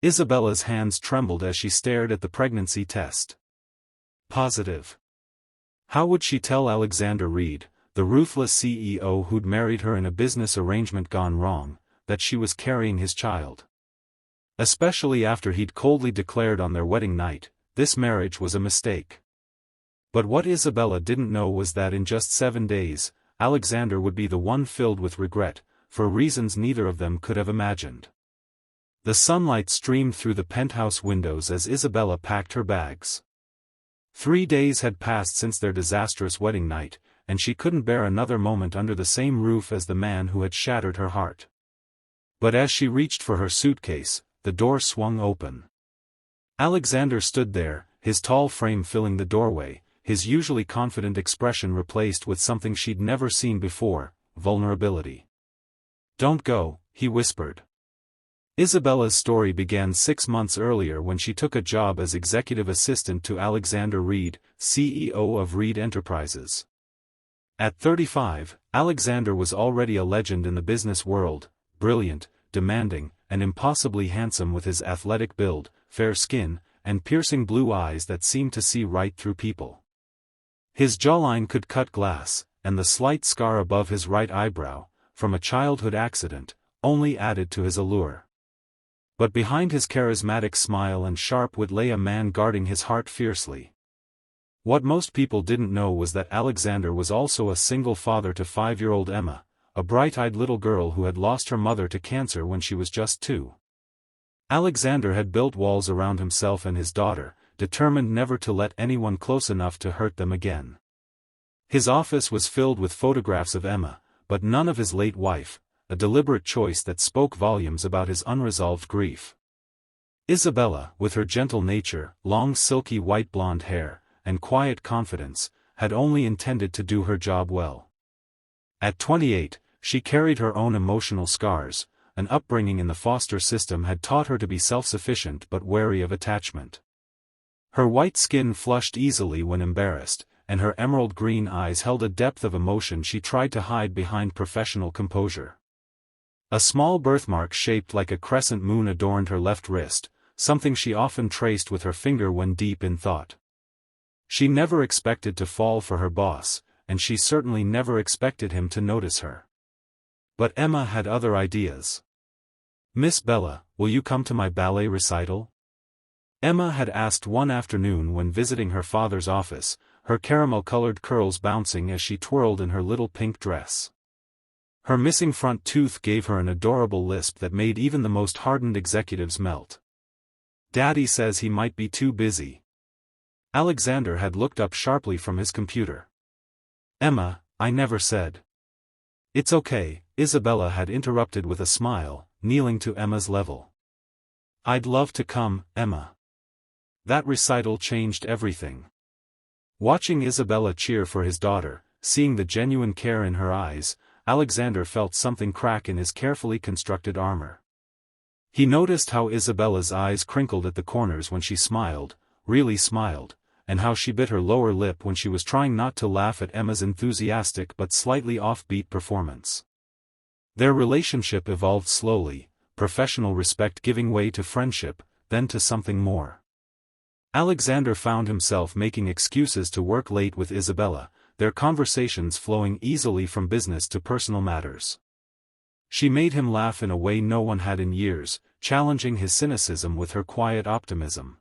Isabella's hands trembled as she stared at the pregnancy test. Positive. How would she tell Alexander Reed, the ruthless CEO who'd married her in a business arrangement gone wrong, that she was carrying his child? Especially after he'd coldly declared on their wedding night, this marriage was a mistake. But what Isabella didn't know was that in just 7 days, Alexander would be the one filled with regret, for reasons neither of them could have imagined. The sunlight streamed through the penthouse windows as Isabella packed her bags. 3 days had passed since their disastrous wedding night, and she couldn't bear another moment under the same roof as the man who had shattered her heart. But as she reached for her suitcase, the door swung open. Alexander stood there, his tall frame filling the doorway, his usually confident expression replaced with something she'd never seen before, vulnerability. "Don't go," he whispered. Isabella's story began 6 months earlier when she took a job as executive assistant to Alexander Reed, CEO of Reed Enterprises. At 35, Alexander was already a legend in the business world, brilliant, demanding, and impossibly handsome with his athletic build, fair skin, and piercing blue eyes that seemed to see right through people. His jawline could cut glass, and the slight scar above his right eyebrow, from a childhood accident, only added to his allure. But behind his charismatic smile and sharp wit lay a man guarding his heart fiercely. What most people didn't know was that Alexander was also a single father to 5-year-old Emma, a bright-eyed little girl who had lost her mother to cancer when she was just 2. Alexander had built walls around himself and his daughter, determined never to let anyone close enough to hurt them again. His office was filled with photographs of Emma, but none of his late wife, a deliberate choice that spoke volumes about his unresolved grief. Isabella, with her gentle nature, long silky white blonde hair, and quiet confidence, had only intended to do her job well. At 28, she carried her own emotional scars. An upbringing in the foster system had taught her to be self-sufficient but wary of attachment. Her white skin flushed easily when embarrassed, and her emerald green eyes held a depth of emotion she tried to hide behind professional composure. A small birthmark shaped like a crescent moon adorned her left wrist, something she often traced with her finger when deep in thought. She never expected to fall for her boss, and she certainly never expected him to notice her. But Emma had other ideas. "Miss Bella, will you come to my ballet recital?" Emma had asked one afternoon when visiting her father's office, her caramel-colored curls bouncing as she twirled in her little pink dress. Her missing front tooth gave her an adorable lisp that made even the most hardened executives melt. "Daddy says he might be too busy." Alexander had looked up sharply from his computer. "Emma, I never said." "It's okay," Isabella had interrupted with a smile, kneeling to Emma's level. "I'd love to come, Emma." That recital changed everything. Watching Isabella cheer for his daughter, seeing the genuine care in her eyes, Alexander felt something crack in his carefully constructed armor. He noticed how Isabella's eyes crinkled at the corners when she smiled, really smiled, and how she bit her lower lip when she was trying not to laugh at Emma's enthusiastic but slightly offbeat performance. Their relationship evolved slowly, professional respect giving way to friendship, then to something more. Alexander found himself making excuses to work late with Isabella, their conversations flowing easily from business to personal matters. She made him laugh in a way no one had in years, challenging his cynicism with her quiet optimism.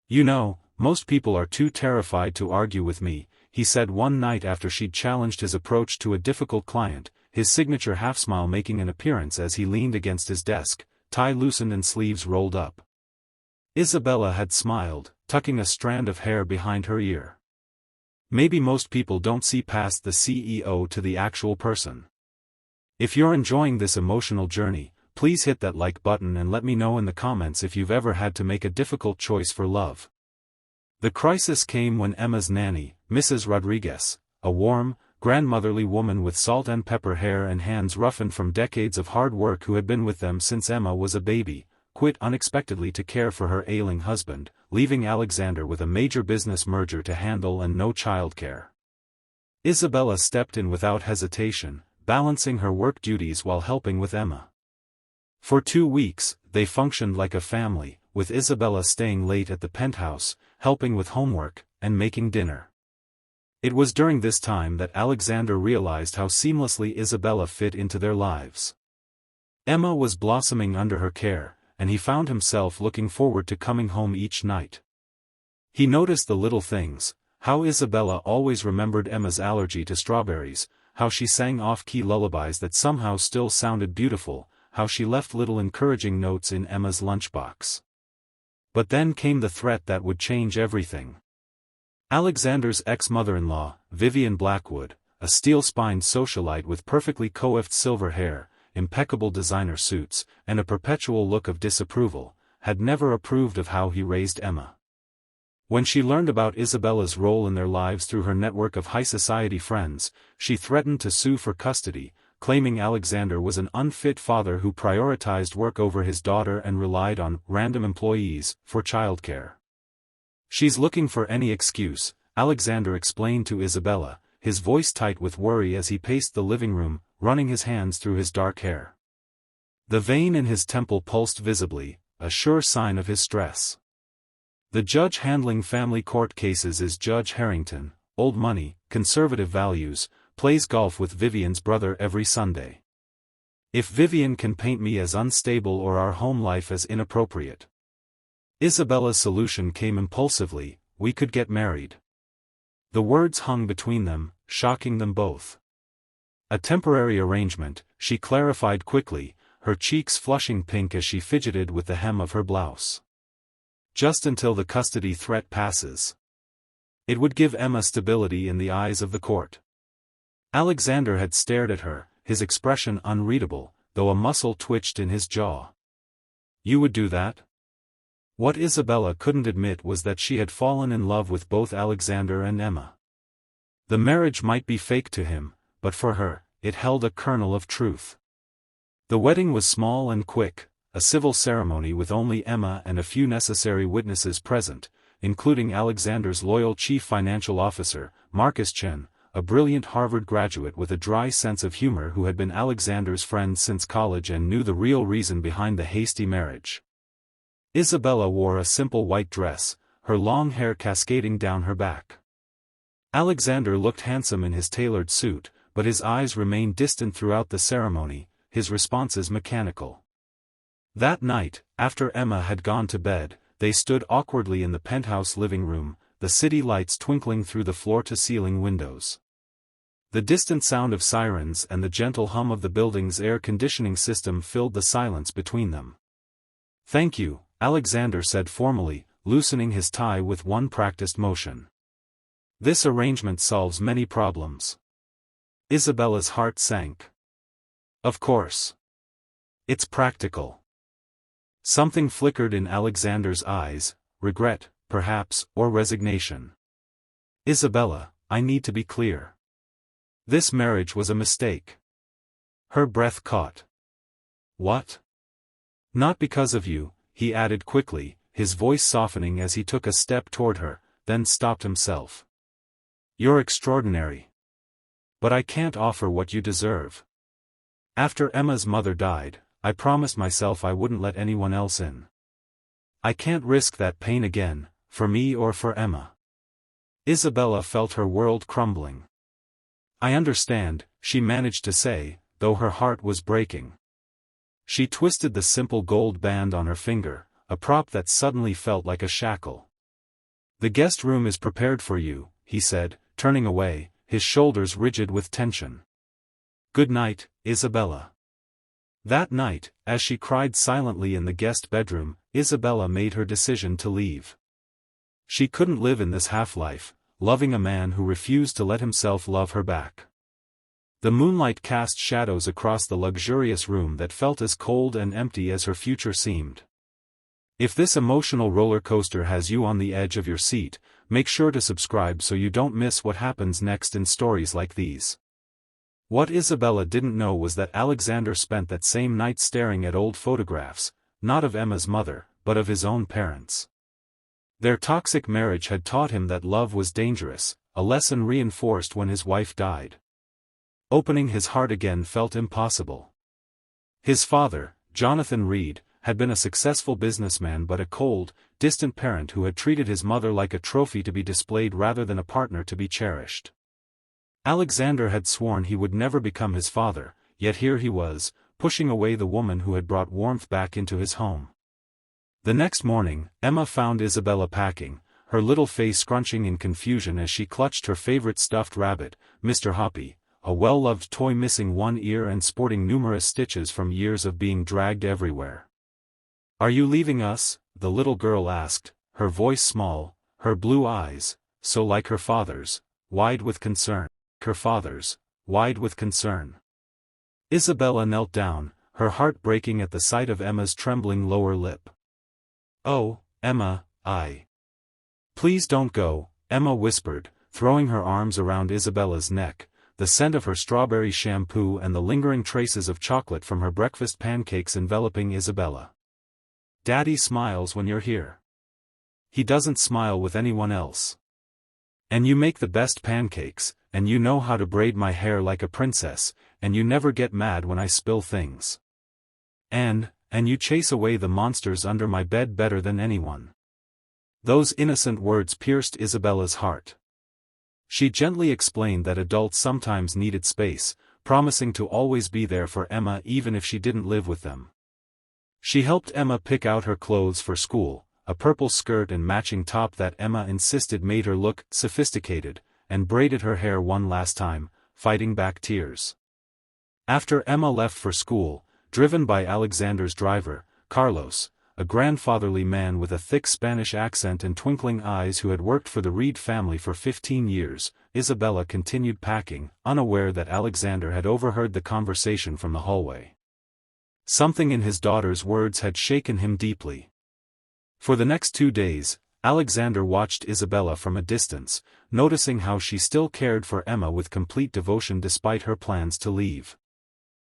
"You know, most people are too terrified to argue with me," he said one night after she'd challenged his approach to a difficult client, his signature half-smile making an appearance as he leaned against his desk, tie loosened and sleeves rolled up. Isabella had smiled, tucking a strand of hair behind her ear. "Maybe most people don't see past the CEO to the actual person." If you're enjoying this emotional journey, please hit that like button and let me know in the comments if you've ever had to make a difficult choice for love. The crisis came when Emma's nanny, Mrs. Rodriguez, a warm, grandmotherly woman with salt and pepper hair and hands roughened from decades of hard work who had been with them since Emma was a baby, quit unexpectedly to care for her ailing husband, leaving Alexander with a major business merger to handle and no childcare. Isabella stepped in without hesitation, balancing her work duties while helping with Emma. For 2 weeks, they functioned like a family, with Isabella staying late at the penthouse, helping with homework, and making dinner. It was during this time that Alexander realized how seamlessly Isabella fit into their lives. Emma was blossoming under her care, and he found himself looking forward to coming home each night. He noticed the little things, how Isabella always remembered Emma's allergy to strawberries, how she sang off-key lullabies that somehow still sounded beautiful, how she left little encouraging notes in Emma's lunchbox. But then came the threat that would change everything. Alexander's ex-mother-in-law, Vivian Blackwood, a steel-spined socialite with perfectly coiffed silver hair, impeccable designer suits, and a perpetual look of disapproval, had never approved of how he raised Emma. When she learned about Isabella's role in their lives through her network of high-society friends, she threatened to sue for custody, claiming Alexander was an unfit father who prioritized work over his daughter and relied on random employees for childcare. "She's looking for any excuse," Alexander explained to Isabella, his voice tight with worry as he paced the living room, running his hands through his dark hair. The vein in his temple pulsed visibly, a sure sign of his stress. The judge handling family court cases is Judge Harrington, old money, conservative values, plays golf with Vivian's brother every Sunday. If Vivian can paint me as unstable or our home life as inappropriate. Isabella's solution came impulsively: we could get married. The words hung between them, shocking them both. A temporary arrangement, she clarified quickly, her cheeks flushing pink as she fidgeted with the hem of her blouse. Just until the custody threat passes. It would give Emma stability in the eyes of the court. Alexander had stared at her, his expression unreadable, though a muscle twitched in his jaw. "You would do that?" What Isabella couldn't admit was that she had fallen in love with both Alexander and Emma. The marriage might be fake to him, but for her, it held a kernel of truth. The wedding was small and quick, a civil ceremony with only Emma and a few necessary witnesses present, including Alexander's loyal chief financial officer, Marcus Chen, a brilliant Harvard graduate with a dry sense of humor who had been Alexander's friend since college and knew the real reason behind the hasty marriage. Isabella wore a simple white dress, her long hair cascading down her back. Alexander looked handsome in his tailored suit, but his eyes remained distant throughout the ceremony, his responses mechanical. That night, after Emma had gone to bed, they stood awkwardly in the penthouse living room, the city lights twinkling through the floor-to-ceiling windows. The distant sound of sirens and the gentle hum of the building's air conditioning system filled the silence between them. "Thank you," Alexander said formally, loosening his tie with one practiced motion. "This arrangement solves many problems." Isabella's heart sank. "Of course. It's practical." Something flickered in Alexander's eyes, regret, perhaps, or resignation. "Isabella, I need to be clear. This marriage was a mistake." Her breath caught. "What?" "Not because of you," he added quickly, his voice softening as he took a step toward her, then stopped himself. "You're extraordinary. But I can't offer what you deserve. After Emma's mother died, I promised myself I wouldn't let anyone else in. I can't risk that pain again, for me or for Emma." Isabella felt her world crumbling. "I understand," she managed to say, though her heart was breaking. She twisted the simple gold band on her finger, a prop that suddenly felt like a shackle. "The guest room is prepared for you," he said, turning away, his shoulders rigid with tension. "Good night, Isabella." That night, as she cried silently in the guest bedroom, Isabella made her decision to leave. She couldn't live in this half-life, loving a man who refused to let himself love her back. The moonlight cast shadows across the luxurious room that felt as cold and empty as her future seemed. If this emotional roller coaster has you on the edge of your seat, make sure to subscribe so you don't miss what happens next in stories like these. What Isabella didn't know was that Alexander spent that same night staring at old photographs, not of Emma's mother, but of his own parents. Their toxic marriage had taught him that love was dangerous, a lesson reinforced when his wife died. Opening his heart again felt impossible. His father, Jonathan Reed, had been a successful businessman but a cold, distant parent who had treated his mother like a trophy to be displayed rather than a partner to be cherished. Alexander had sworn he would never become his father, yet here he was, pushing away the woman who had brought warmth back into his home. The next morning, Emma found Isabella packing, her little face scrunching in confusion as she clutched her favorite stuffed rabbit, Mr. Hoppy, a well-loved toy missing one ear and sporting numerous stitches from years of being dragged everywhere. "Are you leaving us?" the little girl asked, her voice small, her blue eyes, so like her father's, wide with concern. Isabella knelt down, her heart breaking at the sight of Emma's trembling lower lip. "Oh, Emma, Please don't go," Emma whispered, throwing her arms around Isabella's neck, the scent of her strawberry shampoo and the lingering traces of chocolate from her breakfast pancakes enveloping Isabella. "Daddy smiles when you're here. He doesn't smile with anyone else. And you make the best pancakes, and you know how to braid my hair like a princess, and you never get mad when I spill things. And you chase away the monsters under my bed better than anyone." Those innocent words pierced Isabella's heart. She gently explained that adults sometimes needed space, promising to always be there for Emma even if she didn't live with them. She helped Emma pick out her clothes for school, a purple skirt and matching top that Emma insisted made her look sophisticated, and braided her hair one last time, fighting back tears. After Emma left for school, driven by Alexander's driver, Carlos, a grandfatherly man with a thick Spanish accent and twinkling eyes who had worked for the Reed family for 15 years, Isabella continued packing, unaware that Alexander had overheard the conversation from the hallway. Something in his daughter's words had shaken him deeply. For the next 2 days, Alexander watched Isabella from a distance, noticing how she still cared for Emma with complete devotion despite her plans to leave.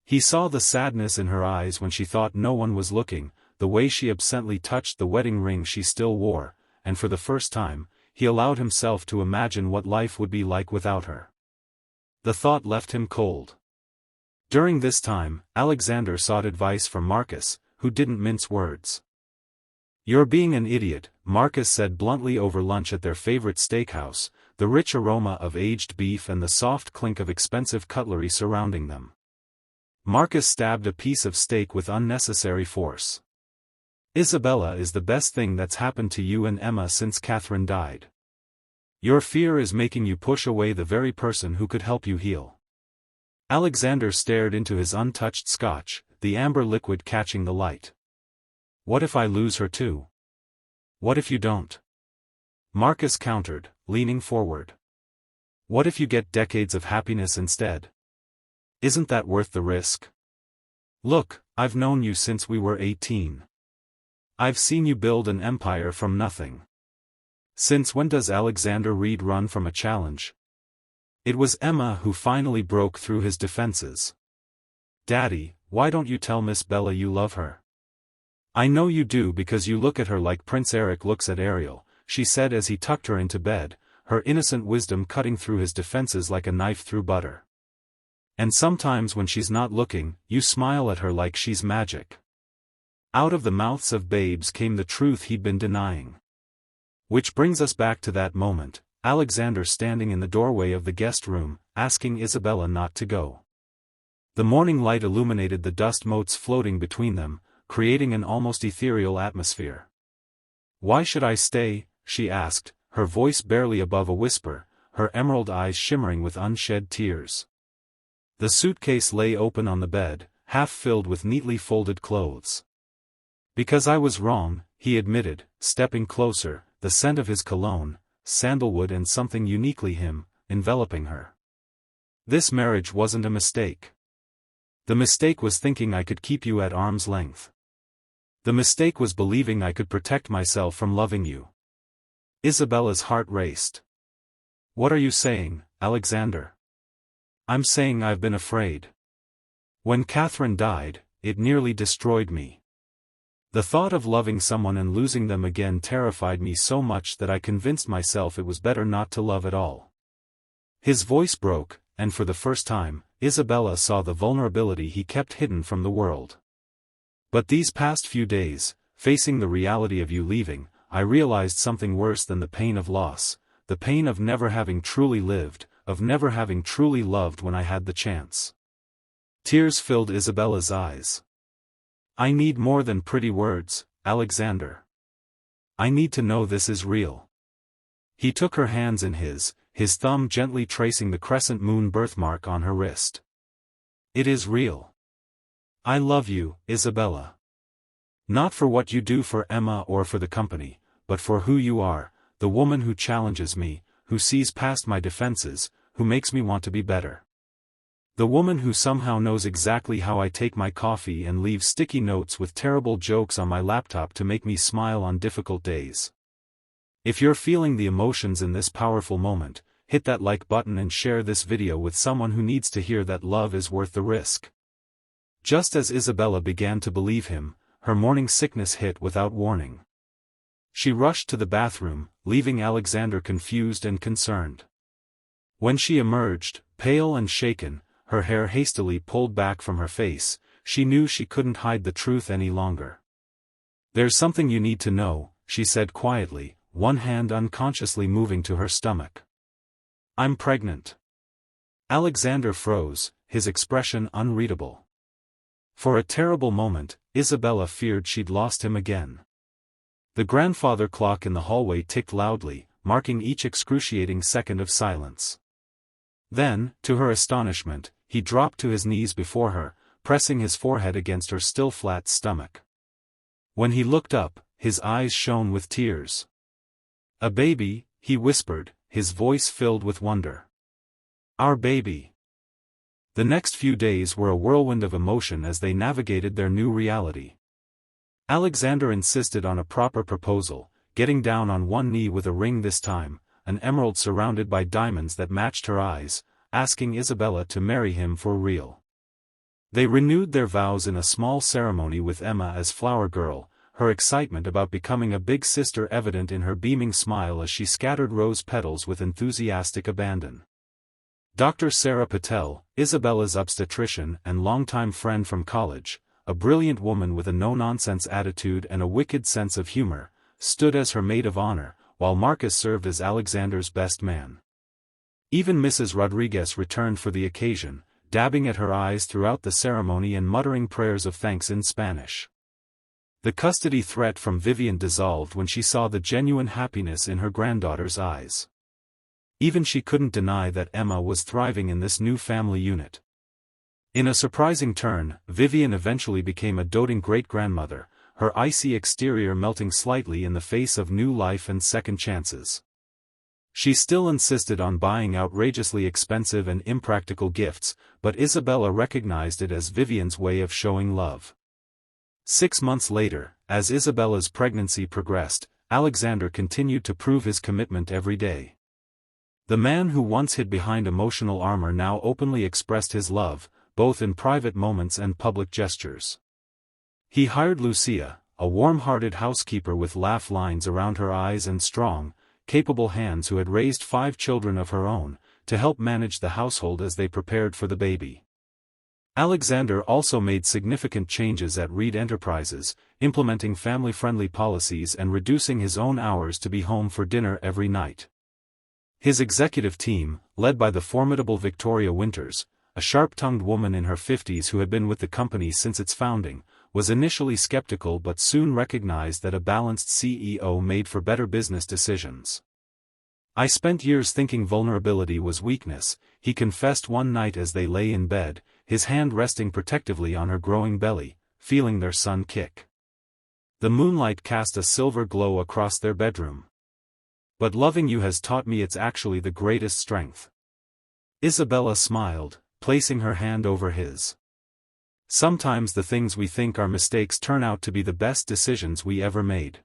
He saw the sadness in her eyes when she thought no one was looking, the way she absently touched the wedding ring she still wore, and for the first time, he allowed himself to imagine what life would be like without her. The thought left him cold. During this time, Alexander sought advice from Marcus, who didn't mince words. "You're being an idiot," Marcus said bluntly over lunch at their favorite steakhouse, the rich aroma of aged beef and the soft clink of expensive cutlery surrounding them. Marcus stabbed a piece of steak with unnecessary force. "Isabella is the best thing that's happened to you and Emma since Catherine died. Your fear is making you push away the very person who could help you heal." Alexander stared into his untouched scotch, the amber liquid catching the light. "What if I lose her too? What if you don't?" Marcus countered, leaning forward. "What if you get decades of happiness instead? Isn't that worth the risk? Look, I've known you since we were 18. I've seen you build an empire from nothing. Since when does Alexander Reed run from a challenge?" It was Emma who finally broke through his defenses. "Daddy, why don't you tell Miss Bella you love her?" "I know you do because you look at her like Prince Eric looks at Ariel," she said as he tucked her into bed, her innocent wisdom cutting through his defenses like a knife through butter. "And sometimes when she's not looking, you smile at her like she's magic." Out of the mouths of babes came the truth he'd been denying. Which brings us back to that moment, Alexander standing in the doorway of the guest room, asking Isabella not to go. The morning light illuminated the dust motes floating between them, creating an almost ethereal atmosphere. "Why should I stay?" she asked, her voice barely above a whisper, her emerald eyes shimmering with unshed tears. The suitcase lay open on the bed, half filled with neatly folded clothes. "Because I was wrong," he admitted, stepping closer, the scent of his cologne, sandalwood and something uniquely him, enveloping her. "This marriage wasn't a mistake. The mistake was thinking I could keep you at arm's length. The mistake was believing I could protect myself from loving you." Isabella's heart raced. "What are you saying, Alexander?" "I'm saying I've been afraid. When Catherine died, it nearly destroyed me. The thought of loving someone and losing them again terrified me so much that I convinced myself it was better not to love at all." His voice broke, and for the first time, Isabella saw the vulnerability he kept hidden from the world. But these past few days, facing the reality of you leaving, I realized something worse than the pain of loss, the pain of never having truly lived, of never having truly loved when I had the chance. Tears filled Isabella's eyes. I need more than pretty words, Alexander. I need to know this is real. He took her hands in his thumb gently tracing the crescent moon birthmark on her wrist. It is real. I love you, Isabella. Not for what you do for Emma or for the company, but for who you are, the woman who challenges me, who sees past my defenses, who makes me want to be better. The woman who somehow knows exactly how I take my coffee and leaves sticky notes with terrible jokes on my laptop to make me smile on difficult days. If you're feeling the emotions in this powerful moment, hit that like button and share this video with someone who needs to hear that love is worth the risk. Just as Isabella began to believe him, her morning sickness hit without warning. She rushed to the bathroom, leaving Alexander confused and concerned. When she emerged, pale and shaken, her hair hastily pulled back from her face, she knew she couldn't hide the truth any longer. There's something you need to know, she said quietly, one hand unconsciously moving to her stomach. I'm pregnant. Alexander froze, his expression unreadable. For a terrible moment, Isabella feared she'd lost him again. The grandfather clock in the hallway ticked loudly, marking each excruciating second of silence. Then, to her astonishment, he dropped to his knees before her, pressing his forehead against her still flat stomach. When he looked up, his eyes shone with tears. A baby, he whispered, his voice filled with wonder. Our baby. The next few days were a whirlwind of emotion as they navigated their new reality. Alexander insisted on a proper proposal, getting down on one knee with a ring this time, an emerald surrounded by diamonds that matched her eyes, asking Isabella to marry him for real. They renewed their vows in a small ceremony with Emma as flower girl, her excitement about becoming a big sister evident in her beaming smile as she scattered rose petals with enthusiastic abandon. Dr. Sarah Patel, Isabella's obstetrician and longtime friend from college, a brilliant woman with a no-nonsense attitude and a wicked sense of humor, stood as her maid of honor, while Marcus served as Alexander's best man. Even Mrs. Rodriguez returned for the occasion, dabbing at her eyes throughout the ceremony and muttering prayers of thanks in Spanish. The custody threat from Vivian dissolved when she saw the genuine happiness in her granddaughter's eyes. Even she couldn't deny that Emma was thriving in this new family unit. In a surprising turn, Vivian eventually became a doting great-grandmother, her icy exterior melting slightly in the face of new life and second chances. She still insisted on buying outrageously expensive and impractical gifts, but Isabella recognized it as Vivian's way of showing love. 6 months later, as Isabella's pregnancy progressed, Alexander continued to prove his commitment every day. The man who once hid behind emotional armor now openly expressed his love, both in private moments and public gestures. He hired Lucia, a warm-hearted housekeeper with laugh lines around her eyes and strong, capable hands who had raised 5 children of her own, to help manage the household as they prepared for the baby. Alexander also made significant changes at Reed Enterprises, implementing family-friendly policies and reducing his own hours to be home for dinner every night. His executive team, led by the formidable Victoria Winters, a sharp-tongued woman in her 50s who had been with the company since its founding, was initially skeptical but soon recognized that a balanced CEO made for better business decisions. I spent years thinking vulnerability was weakness, he confessed one night as they lay in bed, his hand resting protectively on her growing belly, feeling their son kick. The moonlight cast a silver glow across their bedroom. But loving you has taught me it's actually the greatest strength. Isabella smiled, placing her hand over his. Sometimes the things we think are mistakes turn out to be the best decisions we ever made.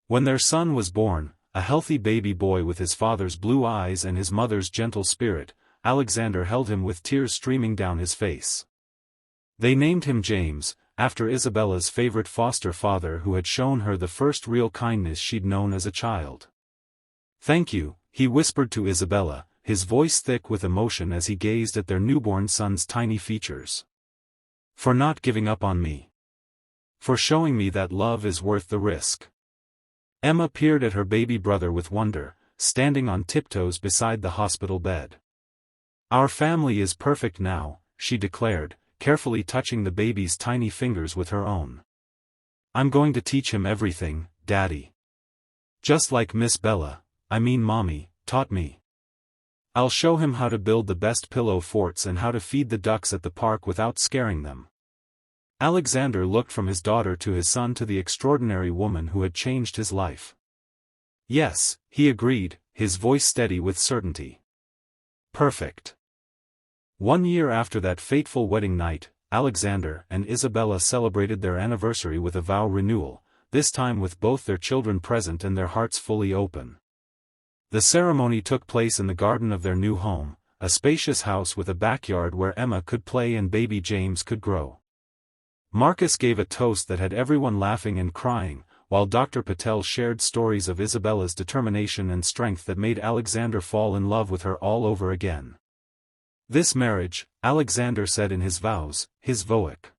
When their son was born, a healthy baby boy with his father's blue eyes and his mother's gentle spirit, Alexander held him with tears streaming down his face. They named him James, after Isabella's favorite foster father who had shown her the first real kindness she'd known as a child. "Thank you," he whispered to Isabella, his voice thick with emotion as he gazed at their newborn son's tiny features. "For not giving up on me. for showing me that love is worth the risk." Emma peered at her baby brother with wonder, standing on tiptoes beside the hospital bed. "Our family is perfect now," she declared, carefully touching the baby's tiny fingers with her own. "I'm going to teach him everything, Daddy. Just like Miss Bella, Mommy, taught me. I'll show him how to build the best pillow forts and how to feed the ducks at the park without scaring them." Alexander looked from his daughter to his son to the extraordinary woman who had changed his life. "Yes," he agreed, his voice steady with certainty. "Perfect." 1 year after that fateful wedding night, Alexander and Isabella celebrated their anniversary with a vow renewal, this time with both their children present and their hearts fully open. The ceremony took place in the garden of their new home, a spacious house with a backyard where Emma could play and baby James could grow. Marcus gave a toast that had everyone laughing and crying, while Dr. Patel shared stories of Isabella's determination and strength that made Alexander fall in love with her all over again. "This marriage," Alexander said in his vows, his voic.